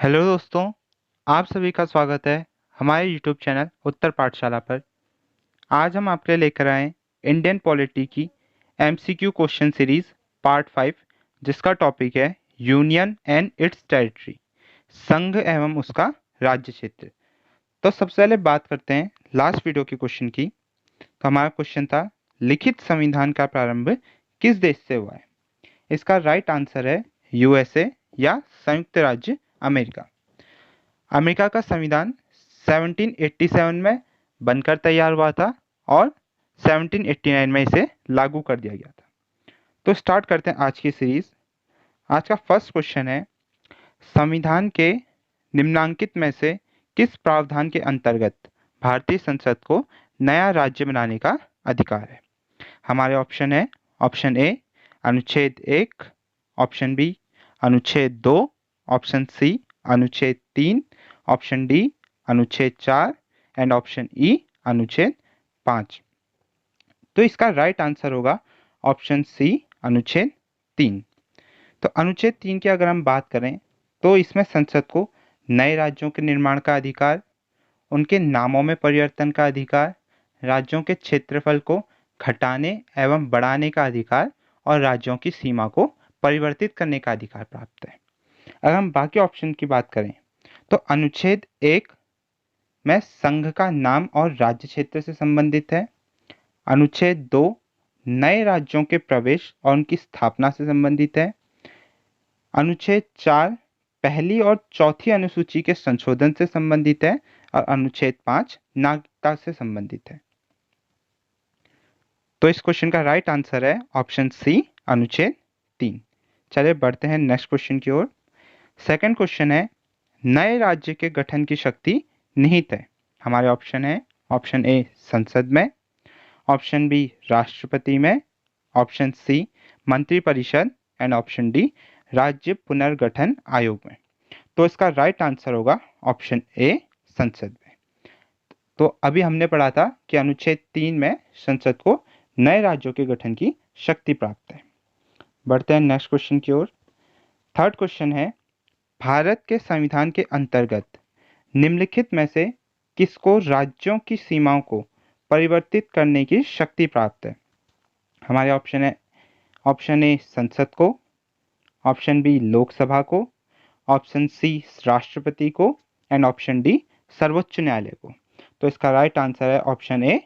Hello दोस्तों, आप सभी का स्वागत है हमारे यूट्यूब चैनल उत्तर पाठशाला पर। आज हम आपके लिए लेकर आए इंडियन पॉलिटी की एमसीक्यू क्वेश्चन सीरीज पार्ट 5, जिसका टॉपिक है यूनियन एंड इट्स टेरिटरी, संघ एवं उसका राज्य क्षेत्र। तो सबसे पहले बात करते हैं लास्ट वीडियो के क्वेश्चन की। तो हमारा क्वेश्चन था, लिखित संविधान का प्रारंभ किस देश से हुआ है? इसका राइट आंसर है यूएसए या संयुक्त राज्य अमेरिका। अमेरिका का संविधान 1787 में बनकर तैयार हुआ था और 1789 में इसे लागू कर दिया गया था। तो स्टार्ट करते हैं आज की सीरीज। आज का फर्स्ट क्वेश्चन है, संविधान के निम्नांकित में से किस प्रावधान के अंतर्गत भारतीय संसद को नया राज्य बनाने का अधिकार है? हमारे ऑप्शन है, ऑप्शन ए अनुच्छेद 1, ऑप्शन बी अनुच्छेद 2, ऑप्शन सी अनुच्छेद 3, ऑप्शन डी अनुच्छेद 4 एंड ऑप्शन ई अनुच्छेद 5। तो इसका राइट आंसर होगा ऑप्शन सी अनुच्छेद 3। तो अनुच्छेद 3 की अगर हम बात करें तो इसमें संसद को नए राज्यों के निर्माण का अधिकार, उनके नामों में परिवर्तन का अधिकार, राज्यों के क्षेत्रफल को घटाने एवं बढ़ाने का अधिकार और राज्यों की सीमा को परिवर्तित करने का अधिकार प्राप्त है। अगर हम बाकी ऑप्शन की बात करें तो अनुच्छेद 1 में संघ का नाम और राज्य क्षेत्र से संबंधित है। अनुच्छेद 2 नए राज्यों के प्रवेश और उनकी स्थापना से संबंधित है। अनुच्छेद 4 पहली और चौथी अनुसूची के संशोधन से संबंधित है और अनुच्छेद 5 नागरिकता से संबंधित है। तो इस क्वेश्चन का राइट आंसर है ऑप्शन सी अनुच्छेद 3। चलिए बढ़ते हैं नेक्स्ट क्वेश्चन की ओर। सेकंड क्वेश्चन है, नए राज्य के गठन की शक्ति निहित है। हमारे ऑप्शन है, ऑप्शन ए संसद में, ऑप्शन बी राष्ट्रपति में, ऑप्शन सी मंत्रिपरिषद एंड ऑप्शन डी राज्य पुनर्गठन आयोग में। तो इसका राइट आंसर होगा ऑप्शन ए संसद में। तो अभी हमने पढ़ा था कि अनुच्छेद 3 में संसद को नए राज्यों के गठन की शक्ति प्राप्त है। बढ़ते हैं नेक्स्ट क्वेश्चन की ओर। थर्ड क्वेश्चन है, भारत के संविधान के अंतर्गत निम्नलिखित में से किसको राज्यों की सीमाओं को परिवर्तित करने की शक्ति प्राप्त है? हमारे ऑप्शन है, ऑप्शन ए संसद को, ऑप्शन बी लोकसभा को, ऑप्शन सी राष्ट्रपति को एंड ऑप्शन डी सर्वोच्च न्यायालय को। तो इसका राइट आंसर है ऑप्शन ए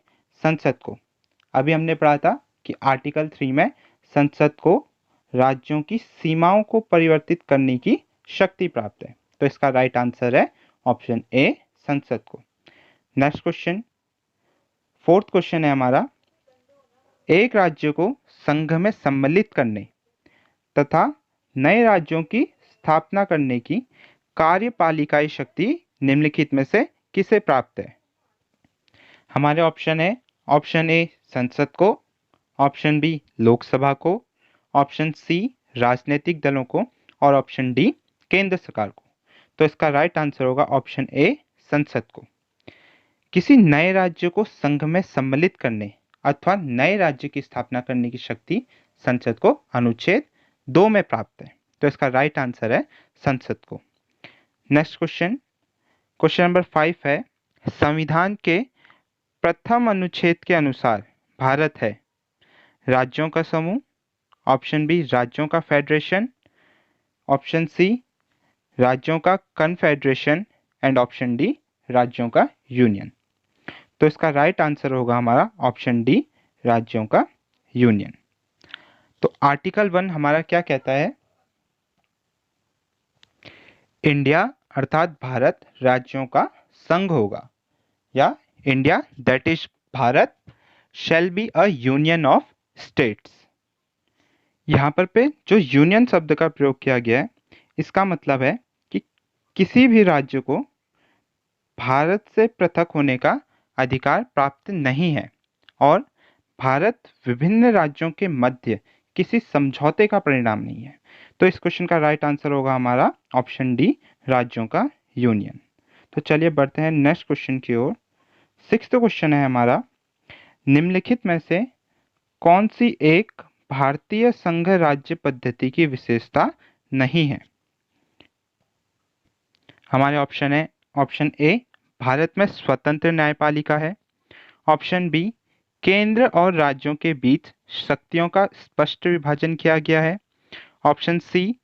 संसद को। अभी हमने पढ़ा था कि आर्टिकल 3 में संसद को राज्यों की सीमाओं को परिवर्तित करने की शक्ति प्राप्त है। तो इसका राइट आंसर है ऑप्शन ए संसद को। नेक्स्ट क्वेश्चन, फोर्थ क्वेश्चन है हमारा, एक राज्य को संघ में सम्मिलित करने तथा नए राज्यों की स्थापना करने की कार्यपालिकाई शक्ति निम्नलिखित में से किसे प्राप्त है? हमारे ऑप्शन है, ऑप्शन ए संसद को, ऑप्शन बी लोकसभा को, ऑप्शन सी राजनीतिक दलों को और ऑप्शन डी केंद्र सरकार को। तो इसका राइट आंसर होगा ऑप्शन ए संसद को। किसी नए राज्य को संघ में सम्मिलित करने अथवा नए राज्य की स्थापना करने की शक्ति संसद को अनुच्छेद 2 में प्राप्त है। तो इसका राइट आंसर है संसद को। नेक्स्ट क्वेश्चन, क्वेश्चन नंबर 5 है, संविधान के प्रथम अनुच्छेद के अनुसार भारत है राज्यों का समूह, ऑप्शन बी राज्यों का फेडरेशन, ऑप्शन सी राज्यों का कन्फेडरेशन एंड ऑप्शन डी राज्यों का यूनियन। तो इसका राइट आंसर होगा हमारा ऑप्शन डी राज्यों का यूनियन। तो आर्टिकल 1 हमारा क्या कहता है? इंडिया अर्थात भारत राज्यों का संघ होगा, या India that is Bharat shall be a union of states. यहाँ पर जो यूनियन शब्द का प्रयोग किया गया है, इसका मतलब है कि किसी भी राज्य को भारत से पृथक होने का अधिकार प्राप्त नहीं है और भारत विभिन्न राज्यों के मध्य किसी समझौते का परिणाम नहीं है। तो इस क्वेश्चन का राइट आंसर होगा हमारा ऑप्शन डी राज्यों का यूनियन। तो चलिए बढ़ते हैं नेक्स्ट क्वेश्चन की ओर। सिक्स्थ क्वेश्चन है हमारा, निम्नलिखित में से कौन सी एक भारतीय संघ राज्य पद्धति की विशेषता नहीं है? हमारे ऑप्शन है ऑप्शन ए भारत में स्वतंत्र न्यायपालिका है, ऑप्शन बी केंद्र और राज्यों के बीच शक्तियों का स्पष्ट विभाजन किया गया है, ऑप्शन सी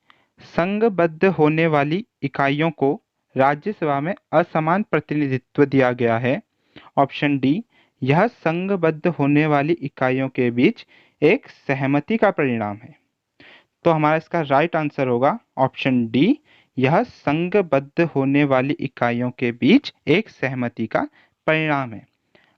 संघबद्ध होने वाली इकाइयों को राज्यसभा में असमान प्रतिनिधित्व दिया गया है, ऑप्शन डी यह संघबद्ध होने वाली इकाइयों के बीच एक सहमति का परिणाम है। तो हमारा इसका राइट आंसर होगा ऑप्शन डी, यह संघबद्ध होने वाली इकाइयों के बीच एक सहमति का परिणाम है।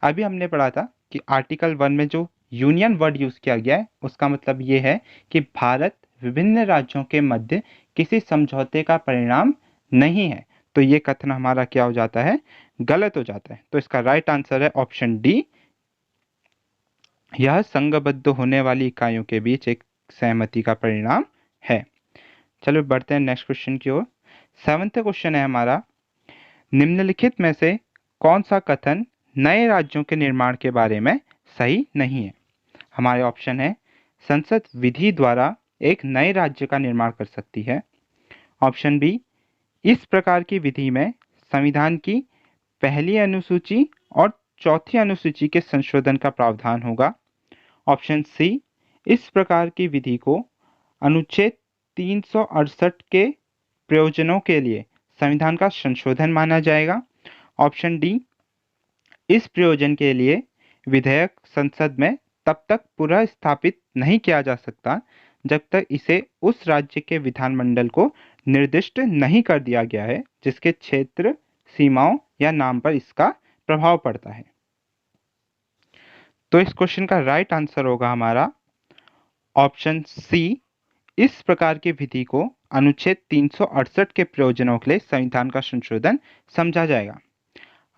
अभी हमने पढ़ा था कि आर्टिकल 1 में जो यूनियन वर्ड यूज किया गया है उसका मतलब ये है कि भारत विभिन्न राज्यों के मध्य किसी समझौते का परिणाम नहीं है। तो ये कथन हमारा क्या हो जाता है, गलत हो जाता है। तो इसका राइट आंसर है ऑप्शन डी, यह संघबद्ध होने वाली इकाइयों के बीच एक सहमति का परिणाम है। चलो बढ़ते हैं नेक्स्ट क्वेश्चन की ओर। 7th क्वेश्चन है हमारा, निम्नलिखित में से कौन सा कथन नए राज्यों के निर्माण के बारे में सही नहीं है। हमारे ऑप्शन है संसद विधि द्वारा एक नए राज्य का निर्माण कर सकती है, ऑप्शन बी इस प्रकार की विधि में संविधान की पहली अनुसूची और चौथी अनुसूची के संशोधन का प्रावधान होगा, ऑप्शन सी इस प्रकार की विधि को अनुच्छेद 368 के प्रयोजनों के लिए संविधान का संशोधन माना जाएगा, ऑप्शन डी इस प्रयोजन के लिए विधेयक संसद में तब तक पुनः स्थापित नहीं किया जा सकता जब तक इसे उस राज्य के विधानमंडल को निर्दिष्ट नहीं कर दिया गया है जिसके क्षेत्र, सीमाओं या नाम पर इसका प्रभाव पड़ता है। तो इस क्वेश्चन का राइट आंसर होगा हमारा ऑप्शन सी, इस प्रकार की विधि को अनुच्छेद 368 के प्रयोजनों के लिए संविधान का संशोधन समझा जाएगा।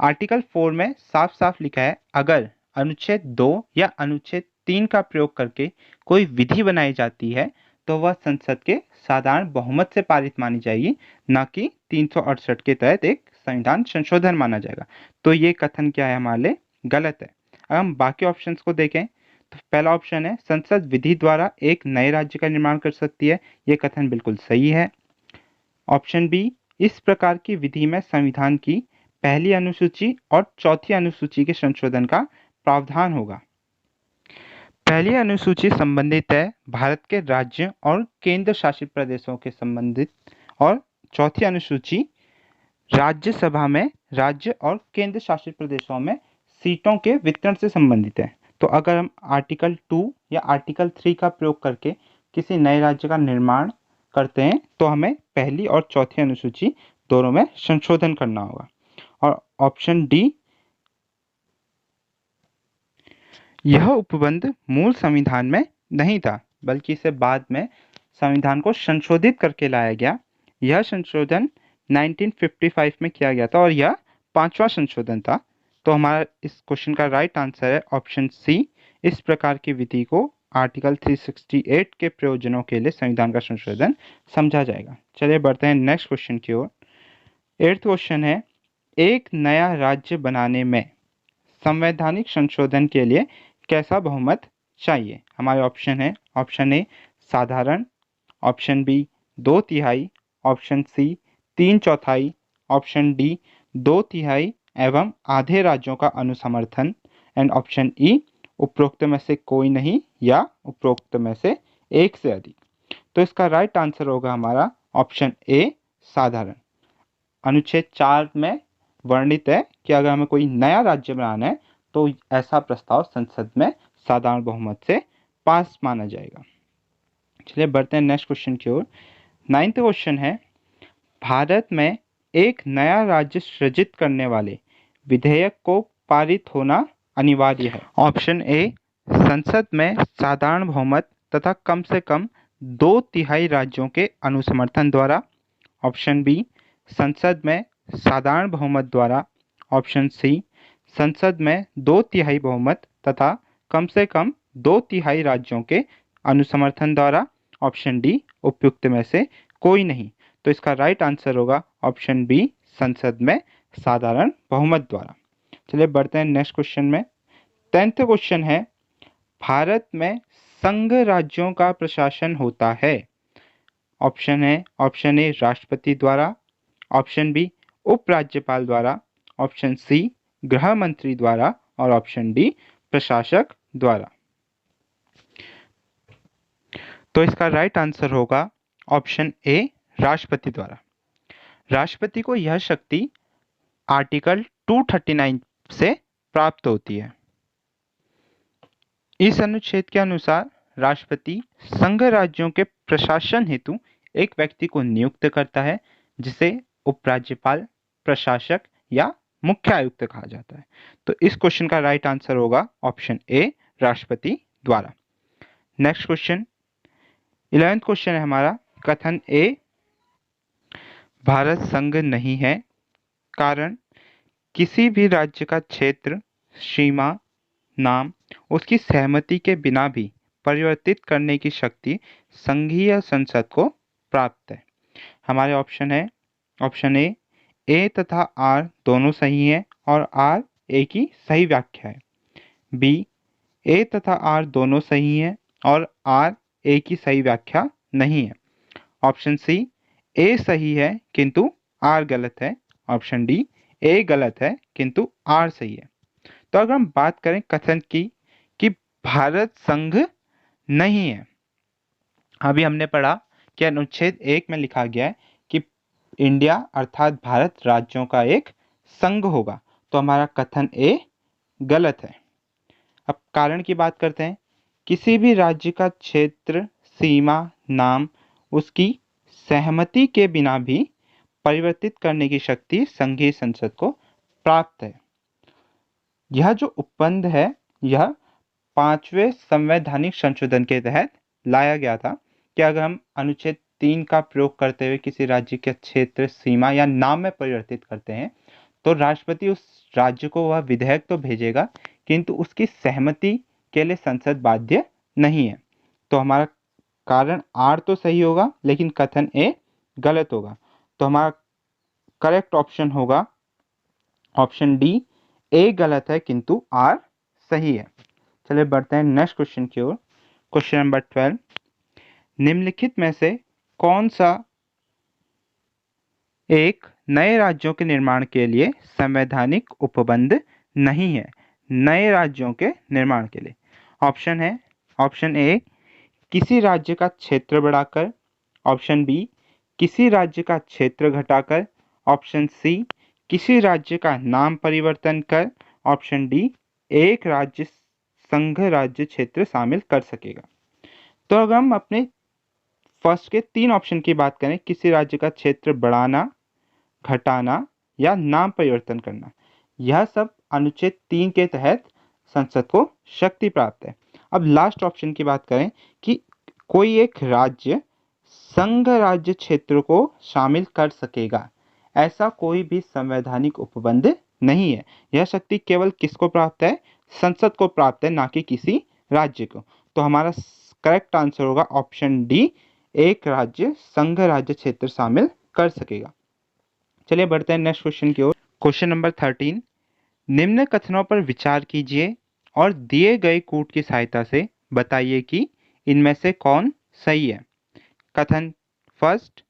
आर्टिकल 4 में साफ साफ लिखा है अगर अनुच्छेद 2 या अनुच्छेद 3 का प्रयोग करके कोई विधि बनाई जाती है तो वह संसद के साधारण बहुमत से पारित मानी जाएगी, न कि 368 के तहत एक संविधान संशोधन माना जाएगा। तो ये कथन क्या है, हमारे लिए गलत है। अगर हम बाकी ऑप्शंस को देखें तो पहला ऑप्शन है संसद विधि द्वारा एक नए राज्य का निर्माण कर सकती है, ये कथन बिल्कुल सही है। ऑप्शन बी इस प्रकार की विधि में संविधान की पहली अनुसूची और चौथी अनुसूची के संशोधन का प्रावधान होगा। पहली अनुसूची संबंधित है भारत के राज्य और केंद्र शासित प्रदेशों के संबंधित, और चौथी अनुसूची राज्यसभा में राज्य और केंद्र शासित प्रदेशों में सीटों के वितरण से संबंधित है। तो अगर हम आर्टिकल 2 या आर्टिकल 3 का प्रयोग करके किसी नए राज्य का निर्माण करते हैं तो हमें पहली और चौथी अनुसूची दोनों में संशोधन करना होगा। और ऑप्शन डी, यह उपबंध मूल संविधान में नहीं था बल्कि इसे बाद में संविधान को संशोधित करके लाया गया। यह संशोधन 1955 में किया गया था और यह 5वां संशोधन था। तो हमारा इस क्वेश्चन का राइट आंसर है ऑप्शन सी, इस प्रकार की विधि को आर्टिकल 368 के प्रयोजनों के लिए संविधान का संशोधन समझा जाएगा। चलिए बढ़ते हैं नेक्स्ट क्वेश्चन की ओर। 8th क्वेश्चन है, एक नया राज्य बनाने में संवैधानिक संशोधन के लिए कैसा बहुमत चाहिए। हमारे ऑप्शन है ऑप्शन ए साधारण, option B 2/3, option C 3/4, option D 2/3 एवं आधे राज्यों का अनुसमर्थन, एंड ऑप्शन ई उपरोक्त में से कोई नहीं या उपरोक्त में से एक से अधिक। तो इसका राइट आंसर होगा हमारा ऑप्शन ए साधारण। अनुच्छेद 4 में वर्णित है कि अगर हमें कोई नया राज्य बनाना है तो ऐसा प्रस्ताव संसद में साधारण बहुमत से पास माना जाएगा। चलिए बढ़ते हैं नेक्स्ट क्वेश्चन की ओर। 9th क्वेश्चन है, भारत में एक नया राज्य सृजित करने वाले विधेयक को पारित होना अनिवार्य है। ऑप्शन ए संसद में साधारण बहुमत तथा कम से कम 2/3 राज्यों के अनुसमर्थन द्वारा, ऑप्शन बी संसद में साधारण बहुमत द्वारा, ऑप्शन सी संसद में 2/3 बहुमत तथा कम से कम 2/3 राज्यों के अनुसमर्थन द्वारा, ऑप्शन डी उपयुक्त में से कोई नहीं। तो इसका राइट आंसर होगा ऑप्शन बी संसद में साधारण बहुमत द्वारा। चलिए बढ़ते हैं नेक्स्ट क्वेश्चन में। 10th क्वेश्चन है, भारत में संघ राज्यों का प्रशासन होता है। ऑप्शन है ऑप्शन ए राष्ट्रपति द्वारा, ऑप्शन बी उपराज्यपाल द्वारा, ऑप्शन सी गृह मंत्री द्वारा और ऑप्शन डी प्रशासक द्वारा। तो इसका राइट आंसर होगा ऑप्शन ए राष्ट्रपति द्वारा। राष्ट्रपति को यह शक्ति आर्टिकल 239 से प्राप्त होती है। इस अनुच्छेद के अनुसार राष्ट्रपति संघ राज्यों के प्रशासन हेतु एक व्यक्ति को नियुक्त करता है जिसे उपराज्यपाल, प्रशासक या मुख्य आयुक्त कहा जाता है। तो इस क्वेश्चन का राइट आंसर होगा ऑप्शन ए राष्ट्रपति द्वारा। नेक्स्ट क्वेश्चन 11th क्वेश्चन है हमारा, कथन ए भारत संघ नहीं है, कारण किसी भी राज्य का क्षेत्र, सीमा, नाम उसकी सहमति के बिना भी परिवर्तित करने की शक्ति संघीय संसद को प्राप्त है। हमारे ऑप्शन है, ऑप्शन ए तथा आर दोनों सही है और आर ए की सही व्याख्या है। बी ए तथा आर दोनों सही है और आर ए की सही व्याख्या नहीं है। ऑप्शन सी ए सही है किंतु आर गलत है। ऑप्शन डी ए गलत है किंतु आर सही है। तो अगर हम बात करें कथन की कि भारत संघ नहीं है, अभी हमने पढ़ा कि अनुच्छेद 1 में लिखा गया है कि इंडिया अर्थात भारत राज्यों का एक संघ होगा, तो हमारा कथन ए गलत है। अब कारण की बात करते हैं। किसी भी राज्य का क्षेत्र, सीमा, नाम उसकी सहमति के बिना भी परिवर्तित करने की शक्ति संघीय संसद को प्राप्त है। यह जो उपबंध है यह 5वें संवैधानिक संशोधन के तहत लाया गया था कि अगर हम अनुच्छेद 3 का प्रयोग करते हुए किसी राज्य के क्षेत्र, सीमा या नाम में परिवर्तित करते हैं तो राष्ट्रपति उस राज्य को वह विधेयक तो भेजेगा किंतु उसकी सहमति के लिए संसद बाध्य नहीं है। तो हमारा कारण आर तो सही होगा लेकिन कथन ए गलत होगा। तो हमारा करेक्ट ऑप्शन होगा ऑप्शन डी, ए गलत है किंतु आर सही है। चलिए बढ़ते हैं नेक्स्ट क्वेश्चन की ओर। क्वेश्चन नंबर 12, निम्नलिखित में से कौन सा एक नए राज्यों के निर्माण के लिए संवैधानिक उपबंध नहीं है? नए राज्यों के निर्माण के लिए ऑप्शन है, ऑप्शन ए किसी राज्य का क्षेत्र बढ़ाकर, ऑप्शन बी किसी राज्य का क्षेत्र घटाकर, ऑप्शन सी किसी राज्य का नाम परिवर्तन कर, ऑप्शन डी एक राज्य संघ राज्य क्षेत्र शामिल कर सकेगा। तो अगर हम अपने फर्स्ट के 3 ऑप्शन की बात करें, किसी राज्य का क्षेत्र बढ़ाना, घटाना या नाम परिवर्तन करना, यह सब अनुच्छेद 3 के तहत संसद को शक्ति प्राप्त है। अब लास्ट ऑप्शन की बात करें कि कोई एक राज्य संघ राज्य क्षेत्र को शामिल कर सकेगा, ऐसा कोई भी संवैधानिक उपबंध नहीं है। यह शक्ति केवल किसको प्राप्त है? संसद को प्राप्त है, ना कि किसी राज्य को। तो हमारा करेक्ट आंसर होगा ऑप्शन डी, एक राज्य संघ राज्य क्षेत्र शामिल कर सकेगा। चलिए बढ़ते हैं नेक्स्ट क्वेश्चन की ओर। क्वेश्चन नंबर 13, निम्न कथनों पर विचार कीजिए और दिए गए कूट की सहायता से बताइए कि इनमें से कौन सही है। कथन फर्स्ट,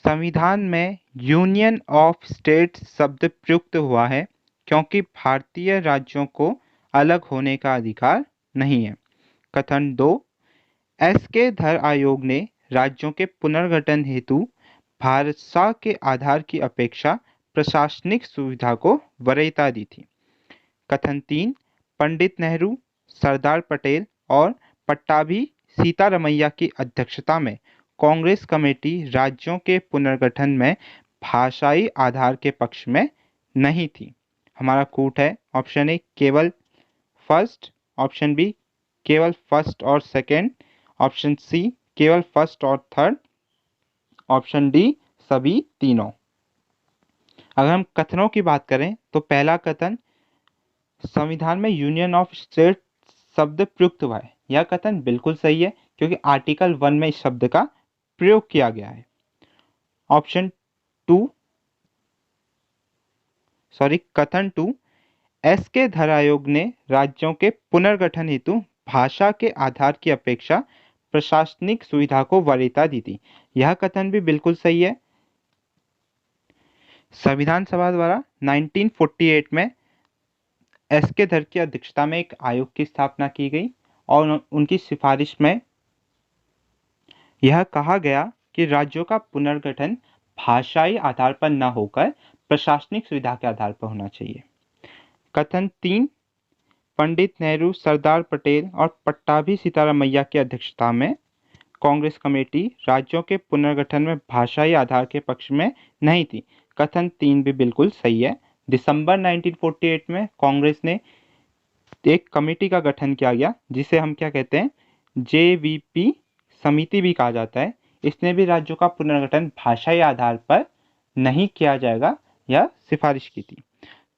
संविधान में यूनियन ऑफ स्टेट्स शब्द प्रयुक्त हुआ है क्योंकि भारतीय राज्यों को अलग होने का अधिकार नहीं है। कथन 2, एसके धर आयोग ने राज्यों के पुनर्गठन हेतु भाषा के आधार की अपेक्षा प्रशासनिक सुविधा को वरीयता दी थी। कथन 3, पंडित नेहरू, सरदार पटेल और पट्टाभी सीतारमैया की अध्यक्षता में कांग्रेस कमेटी राज्यों के पुनर्गठन में भाषाई आधार के पक्ष में नहीं थी। हमारा कूट है ऑप्शन ए केवल फर्स्ट, ऑप्शन बी केवल फर्स्ट और सेकंड, ऑप्शन सी केवल फर्स्ट और थर्ड, ऑप्शन डी सभी तीनों। अगर हम कथनों की बात करें तो पहला कथन, संविधान में यूनियन ऑफ स्टेट शब्द प्रयुक्त हुआ है, यह कथन बिल्कुल सही है क्योंकि आर्टिकल 1 में इस शब्द का प्रयोग किया गया है। ऑप्शन 2 कथन 2, एसके धर आयोग ने राज्यों के पुनर्गठन हेतु भाषा के आधार की अपेक्षा प्रशासनिक सुविधा को वरीयता दी थी, यह कथन भी बिल्कुल सही है। संविधान सभा द्वारा 1948 में एस के धर की अध्यक्षता में एक आयोग की स्थापना की गई और उनकी सिफारिश में यह कहा गया कि राज्यों का पुनर्गठन भाषाई आधार पर न होकर प्रशासनिक सुविधा के आधार पर होना चाहिए। कथन 3, पंडित नेहरू, सरदार पटेल और पट्टाभी सीतारामैया की अध्यक्षता में कांग्रेस कमेटी राज्यों के पुनर्गठन में भाषाई आधार के पक्ष में नहीं थी। कथन 3 भी बिल्कुल सही है। दिसंबर 1948 में कांग्रेस ने एक कमेटी का गठन किया गया जिसे हम क्या कहते हैं, जेवीपी समिति भी कहा जाता है। इसने भी राज्यों का पुनर्गठन भाषाई आधार पर नहीं किया जाएगा यह सिफारिश की थी।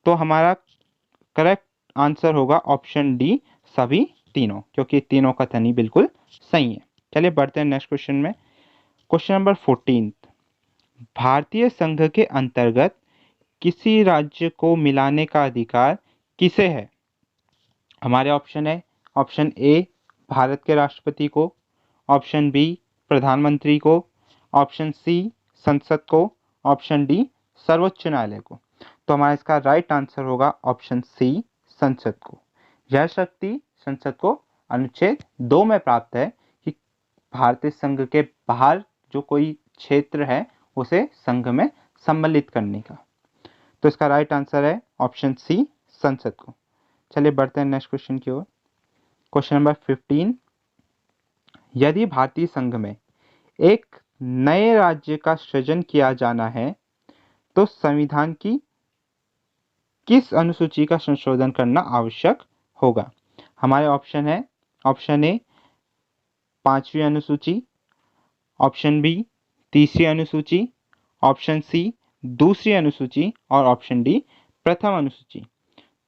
तो हमारा करेक्ट आंसर होगा ऑप्शन डी, सभी तीनों, क्योंकि तीनों कथन ही बिल्कुल सही है। चलिए बढ़ते हैं नेक्स्ट क्वेश्चन में। क्वेश्चन नंबर 14, भारतीय संघ के अंतर्गत किसी राज्य को मिलाने का अधिकार किसे है? हमारे ऑप्शन है, ऑप्शन ए भारत के राष्ट्रपति को, ऑप्शन बी प्रधानमंत्री को, ऑप्शन सी संसद को, ऑप्शन डी सर्वोच्च न्यायालय को। तो हमारा इसका राइट आंसर होगा ऑप्शन सी, संसद को। यह शक्ति संसद को अनुच्छेद 2 में प्राप्त है कि भारतीय संघ के बाहर जो कोई क्षेत्र है उसे संघ में सम्मिलित करने का। तो इसका राइट आंसर है ऑप्शन सी, संसद को। चलिए बढ़ते हैं नेक्स्ट क्वेश्चन की ओर। क्वेश्चन नंबर 15, यदि भारतीय संघ में एक नए राज्य का सृजन किया जाना है तो संविधान की किस अनुसूची का संशोधन करना आवश्यक होगा? हमारे ऑप्शन है, ऑप्शन ए 5वीं अनुसूची, ऑप्शन बी 3री अनुसूची, ऑप्शन सी 2री अनुसूची और ऑप्शन डी प्रथम अनुसूची।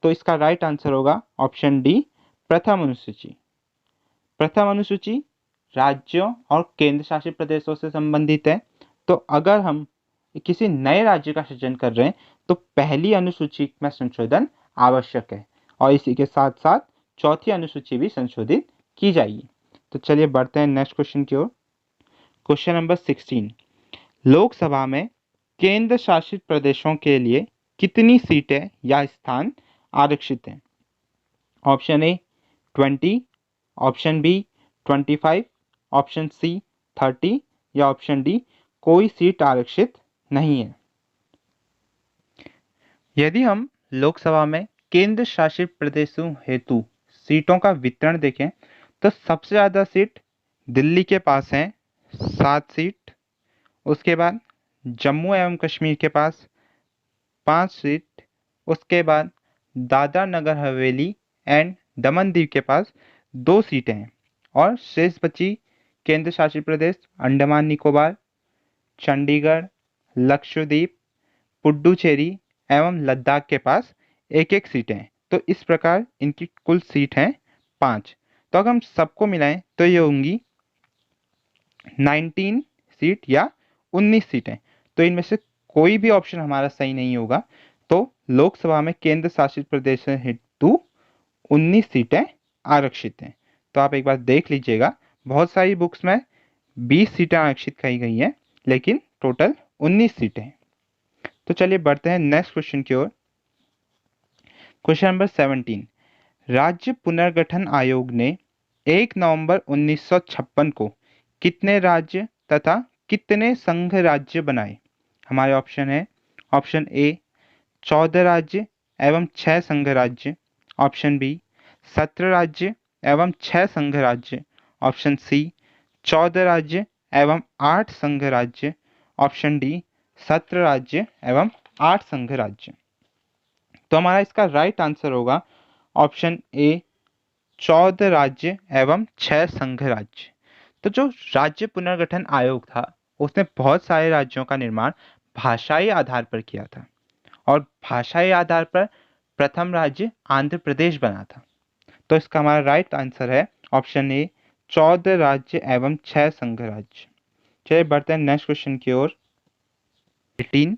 तो इसका राइट आंसर होगा ऑप्शन डी, प्रथम अनुसूची। प्रथम अनुसूची राज्यों और केंद्र शासित प्रदेशों से संबंधित है। तो अगर हम किसी नए राज्य का सृजन कर रहे हैं तो पहली अनुसूची में संशोधन आवश्यक है और इसी के साथ साथ चौथी अनुसूची भी संशोधित की जाएगी। तो चलिए बढ़ते हैं नेक्स्ट क्वेश्चन की ओर। क्वेश्चन नंबर 16, लोकसभा में केंद्र शासित प्रदेशों के लिए कितनी सीटें या स्थान आरक्षित हैं? Option A 20, option B 25, option C 30 या ऑप्शन डी कोई सीट आरक्षित नहीं है। यदि हम लोकसभा में केंद्र शासित प्रदेशों हेतु सीटों का वितरण देखें तो सबसे ज़्यादा सीट दिल्ली के पास हैं, 7 सीट। उसके बाद जम्मू एवं कश्मीर के पास 5 सीट। उसके बाद दादरा नगर हवेली एंड दमन दीव के पास 2 सीटें हैं और शेष बची केंद्र शासित प्रदेश अंडमान निकोबार, चंडीगढ़, लक्षद्वीप, पुडुचेरी एवं लद्दाख के पास 1-1 सीटें हैं। तो इस प्रकार इनकी कुल सीट हैं 5। तो अगर हम सबको मिलाएं तो ये होंगी 19 सीट या 19 सीटें। तो इनमें से कोई भी ऑप्शन हमारा सही नहीं होगा। तो लोकसभा में केंद्र शासित प्रदेश हेतु 19 सीटें आरक्षित हैं। तो आप एक बार देख लीजिएगा, बहुत सारी बुक्स में 20 सीटें आरक्षित कही गई हैं लेकिन टोटल 19 सीटें हैं। तो चलिए बढ़ते हैं नेक्स्ट क्वेश्चन की ओर। क्वेश्चन नंबर 17, राज्य पुनर्गठन आयोग ने 1 नवंबर 1956 को कितने राज्य तथा कितने संघ राज्य बनाए? हमारे ऑप्शन है, ऑप्शन ए 14 राज्य एवं 6 संघ राज्य, ऑप्शन बी 17 राज्य एवं 6 संघ राज्य, ऑप्शन सी 14 राज्य एवं 8 संघ राज्य, ऑप्शन डी 17 राज्य एवं 8 संघ राज्य। तो हमारा इसका राइट आंसर होगा ऑप्शन ए 14 राज्य एवं 6 संघ राज्य। तो जो राज्य पुनर्गठन आयोग था उसने बहुत सारे राज्यों का निर्माण भाषाई आधार पर किया था और भाषाई आधार पर प्रथम राज्य आंध्र प्रदेश बना था। तो इसका हमारा राइट आंसर है ऑप्शन ए 14 राज्य एवं 6 संघ राज्य। चलिए बढ़ते हैं नेक्स्ट क्वेश्चन की ओर। 18,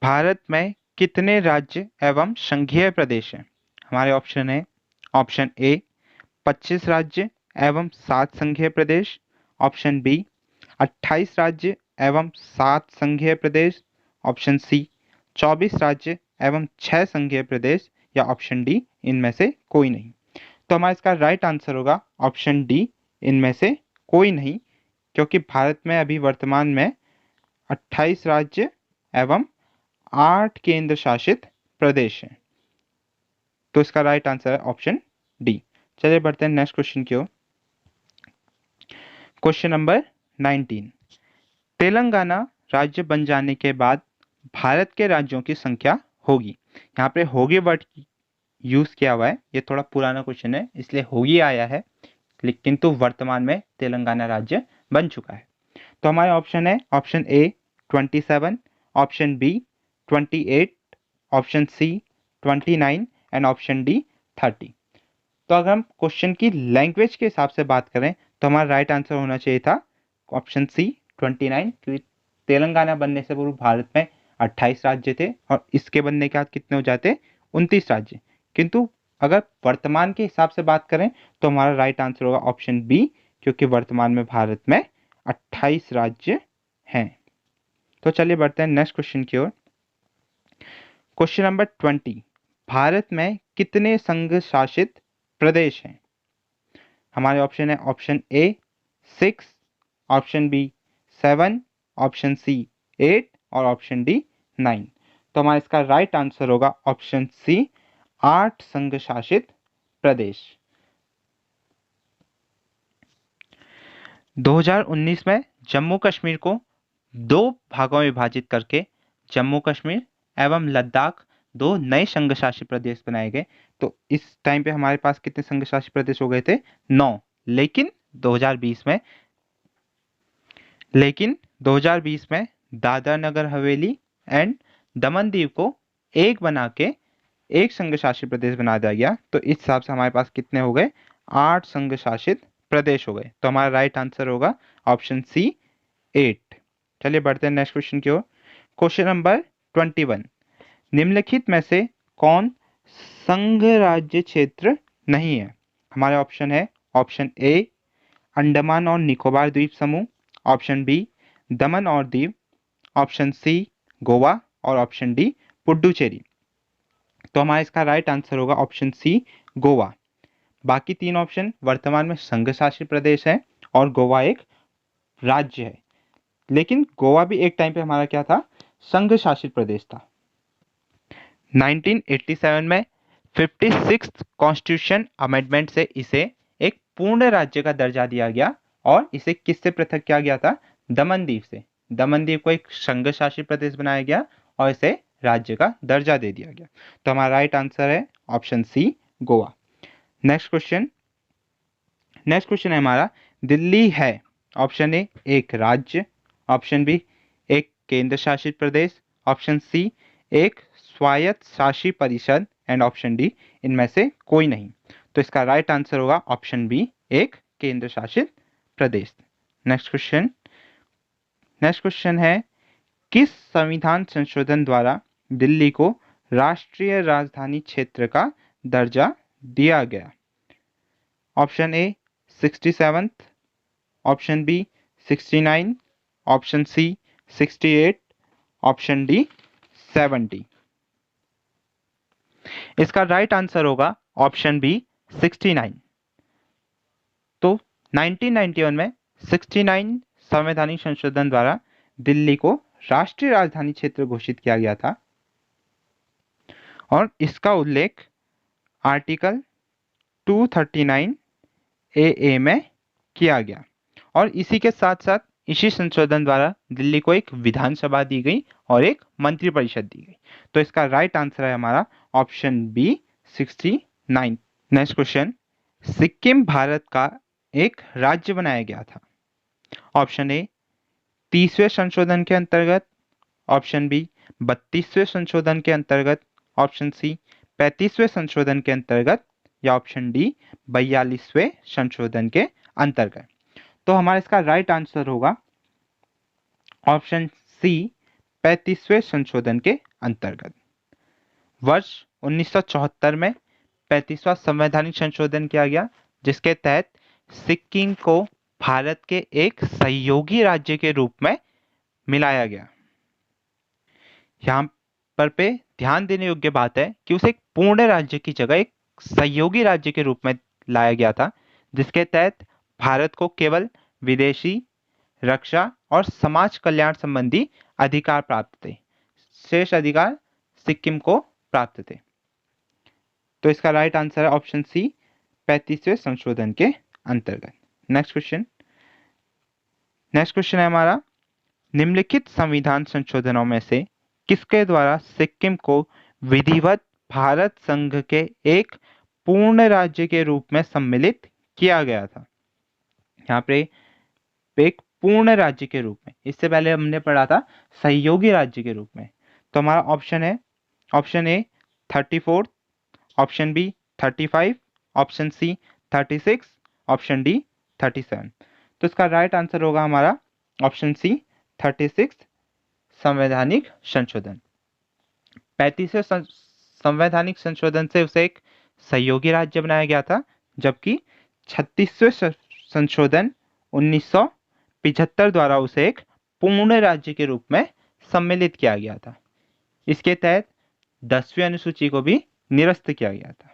भारत में कितने राज्य एवं संघीय प्रदेश हैं? हमारे ऑप्शन है, ऑप्शन ए 25 राज्य एवं 7 संघीय प्रदेश, ऑप्शन बी 28 राज्य एवं 7 संघीय प्रदेश, ऑप्शन सी 24 राज्य एवं 6 संघीय प्रदेश, या ऑप्शन डी इनमें से कोई नहीं। तो हमारा इसका राइट आंसर होगा ऑप्शन डी, इनमें से कोई नहीं, क्योंकि भारत में अभी वर्तमान में 28 राज्य एवं 8 केंद्र शासित प्रदेश हैं। तो इसका राइट आंसर है ऑप्शन डी। चलिए बढ़ते हैं नेक्स्ट क्वेश्चन की ओर। Question number 19। तेलंगाना राज्य बन जाने के बाद भारत के राज्यों की संख्या होगी। यहाँ पे होगी वर्ड यूज किया हुआ है, ये थोड़ा पुराना क्वेश्चन है इसलिए होगी आया है, लेकिन तो वर्तमान में तेलंगाना राज्य बन चुका है। तो हमारे ऑप्शन है option A 27, option B 28, option C 29 and option D 30। तो अगर हम क्वेश्चन की लैंग्वेज के हिसाब से बात करें तो हमारा राइट आंसर होना चाहिए था ऑप्शन सी 29, क्योंकि तेलंगाना बनने से पूर्व भारत में 28 राज्य थे और इसके बनने के बाद कितने हो जाते 29 राज्य। किंतु अगर वर्तमान के हिसाब से बात करें तो हमारा राइट आंसर होगा ऑप्शन बी, क्योंकि वर्तमान में भारत में 28 राज्य हैं। तो चलिए बढ़ते हैं नेक्स्ट क्वेश्चन की ओर। Question number 20। भारत में कितने संघ शासित प्रदेश हैं? हमारे ऑप्शन है option A 6, option B 7, option C 8 और ऑप्शन डी 9। तो हमारा इसका राइट आंसर होगा ऑप्शन सी 8 संघ शासित प्रदेश। 2019 में जम्मू कश्मीर को 2 भागों में विभाजित करके जम्मू कश्मीर एवं लद्दाख 2 नए संघ शासित प्रदेश बनाए गए। तो इस टाइम पे हमारे पास कितने संघ शासित प्रदेश हो गए थे? 9। लेकिन 2020 में दादरा नगर हवेली एंड दमन दीव को एक बना के एक संघ शासित प्रदेश बना दिया गया। तो इस हिसाब से हमारे पास कितने हो गए? 8 संघ शासित प्रदेश हो गए। तो हमारा राइट आंसर होगा ऑप्शन सी 8। चलिए बढ़ते हैं नेक्स्ट क्वेश्चन की ओर। Question number 21। निम्नलिखित में से कौन संघ राज्य क्षेत्र नहीं है? हमारे ऑप्शन है ऑप्शन ए अंडमान और निकोबार द्वीप समूह, ऑप्शन बी दमन और दीव, ऑप्शन सी गोवा और ऑप्शन डी पुडुचेरी। तो हमारा इसका राइट आंसर होगा ऑप्शन सी गोवा। बाकी 3 ऑप्शन वर्तमान में संघ शासित प्रदेश है और गोवा एक राज्य है, लेकिन गोवा भी एक टाइम पे हमारा क्या था? संघ शासित प्रदेश था। 1987 में 56th कॉन्स्टिट्यूशन अमेंडमेंट से इसे एक पूर्ण राज्य का दर्जा दिया गया और इसे किससे पृथक किया गया था? दमन दीव से। दमन दीव को एक संघ शासित प्रदेश बनाया गया और इसे राज्य का दर्जा दे दिया गया। तो हमारा राइट आंसर है option C Goa. Next question है हमारा, दिल्ली है ऑप्शन ए एक राज्य, ऑप्शन बी एक केंद्र शासित प्रदेश, ऑप्शन सी एक स्वायत्त शासी परिषद एंड ऑप्शन डी इनमें से कोई नहीं। तो इसका राइट आंसर होगा ऑप्शन बी एक केंद्र शासित प्रदेश। नेक्स्ट क्वेश्चन है, किस संविधान संशोधन द्वारा दिल्ली को राष्ट्रीय राजधानी क्षेत्र का दर्जा दिया गया? Option A 67, option B 69, option C 68, option D 70। इसका राइट आंसर होगा ऑप्शन बी 69। तो 1991 में 69 संवैधानिक संशोधन द्वारा दिल्ली को राष्ट्रीय राजधानी क्षेत्र घोषित किया गया था और इसका उल्लेख आर्टिकल 239 ए में किया गया और इसी के साथ साथ इसी संशोधन द्वारा दिल्ली को एक विधानसभा दी गई और एक मंत्रिपरिषद दी गई। तो इसका राइट आंसर है हमारा option B 69। Next question, Sikkim Bharat का एक राज्य बनाया गया था। ऑप्शन ए 30वें संशोधन के अंतर्गत, ऑप्शन बी 32वें संशोधन के अंतर्गत, ऑप्शन सी 35वें संशोधन के अंतर्गत या ऑप्शन डी 42वें संशोधन के अंतर्गत। तो हमारा इसका राइट आंसर होगा ऑप्शन सी 35वें संशोधन के अंतर्गत। वर्ष 1974 में 35वां संवैधानिक संशोधन किया गया जिसके तहत सिक्किम को भारत के एक सहयोगी राज्य के रूप में मिलाया गया। यहाँ पर पे ध्यान देने योग्य बात है कि उसे एक पूर्ण राज्य की जगह एक सहयोगी राज्य के रूप में लाया गया था, जिसके तहत भारत को केवल विदेशी, रक्षा और समाज कल्याण संबंधी अधिकार प्राप्त थे। शेष अधिकार सिक्किम को प्राप्त थे। तो इसका राइट आंसर है ऑप्शन सी, 35वें संशोधन के अंतर्गत। नेक्स्ट क्वेश्चन है हमारा, निम्नलिखित संविधान संशोधनों में से किसके द्वारा सिक्किम को विधिवत भारत संघ के एक पूर्ण राज्य के रूप में सम्मिलित किया गया था? यहाँ पे एक पूर्ण राज्य के रूप में, इससे पहले हमने पढ़ा था सहयोगी राज्य के रूप में। तो हमारा ऑप्शन है, option A 34, option B 35, option C 36, option D 37। तो इसका राइट आंसर होगा हमारा ऑप्शन सी 36 संवैधानिक संशोधन। 35वें संवैधानिक संशोधन से उसे एक सहयोगी राज्य बनाया गया था, जबकि 36वें संशोधन 1975 द्वारा उसे एक पूर्ण राज्य के रूप में सम्मिलित किया गया था। इसके तहत 10वीं अनुसूची को भी निरस्त किया गया था।